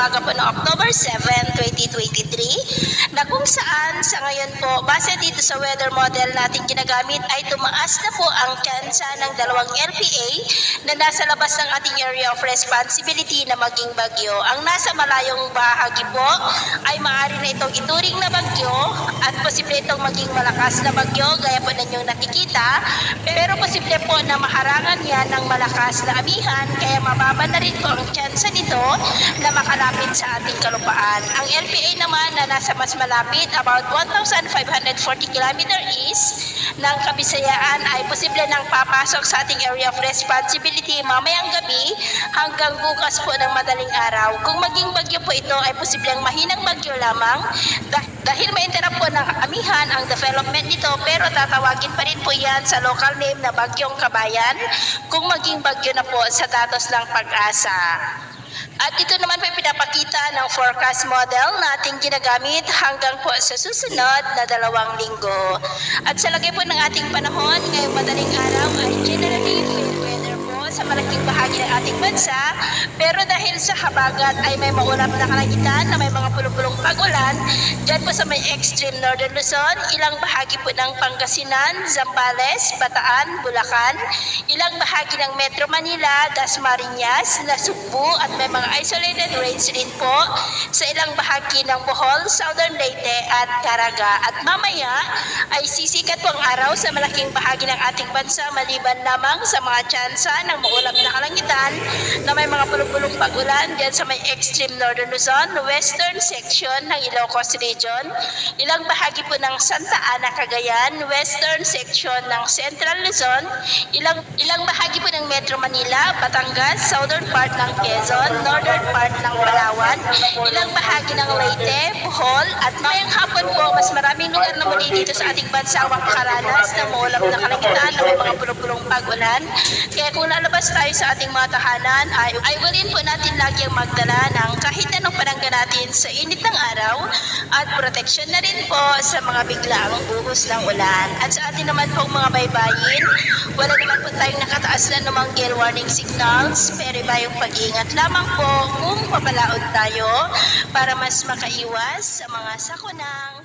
umaga po ng October 7, 2023 na kung saan sa ngayon po, base dito sa weather model natin ginagamit ay tumaas na po ang tsansa ng dalawang LPA na nasa labas ng ating area of responsibility na maging bagyo. Ang nasa malayong bahagi po ay maaari na itong ituring na bagyo at posible itong maging malakas na bagyo gaya po ninyong nakikita, pero posible po na maharangan yan ng malakas na amihan kaya mababa na rin po ang tsansa nito na makalapit sa ating kalupaan. Ang LPA naman na nasa mas malapit, about 1,540 km east ng Kabisayaan ay posible nang papasok sa ating area of responsibility mamayang gabi hanggang bukas po ng madaling araw. Kung maging bagyo po ito ay posibleng mahinang bagyo lamang dahil ma-interrupt po ng amihan ang development nito, pero tatawagin pa rin po yan sa local name na Bagyong Kabayan kung maging bagyo na po sa datos ng Pag-asa. At ito naman po pinapakita ng forecast model nating ginagamit hanggang po sa susunod na 2 linggo. At sa lagay po ng ating panahon, ngayong madaling araw ay generally weather po sa malaking bahagi ng ating bansa, pero dahil sa habagat ay may maulap na kalangitan na may mga pulong-pulong pag-ulan, dyan po sa may extreme northern Luzon, ilang bahagi po ng Pangasinan, Zambales, Bataan, Bulacan, ilang bahagi ng Metro Manila, Dasmariñas, Nasugbu at may mga isolated rains rin po sa ilang bahagi ng Bohol, Southern Leyte at Caraga. At mamaya ay sisikat po ang araw sa malaking bahagi ng ating bansa maliban lamang sa mga tsansa ng maulap na kalangitan na may mga pulong-pulong pag-ulan dyan sa may extreme northern Luzon, western section ng Ilocos Region, ilang bahagi po ng Santa Ana, Cagayan, western section ng Central Luzon, ilang bahagi po ng Metro Manila, Batangas, southern part ng Quezon, northern part ng Palawan, ilang bahagi ng Leyte, Bohol, at mayang hapon po, mas maraming lugar na muli dito sa ating bansa ang makakaranas ng maulap na kalangitan na may mga pulong-pulong pag-ulan. Kaya kung lalabas tayo sa ating mga tahanan, ay walin po natin lagi ang magdala ng kahit anong panangga natin sa init ng araw at proteksyon na rin po sa mga biglaang buhos ng ulan. At sa atin naman pong mga baybayin, wala naman po tayong nakataas na namang gale warning signals, pero iba yung pag-iingat lamang po kung papalaod tayo para mas makaiwas sa mga sakunang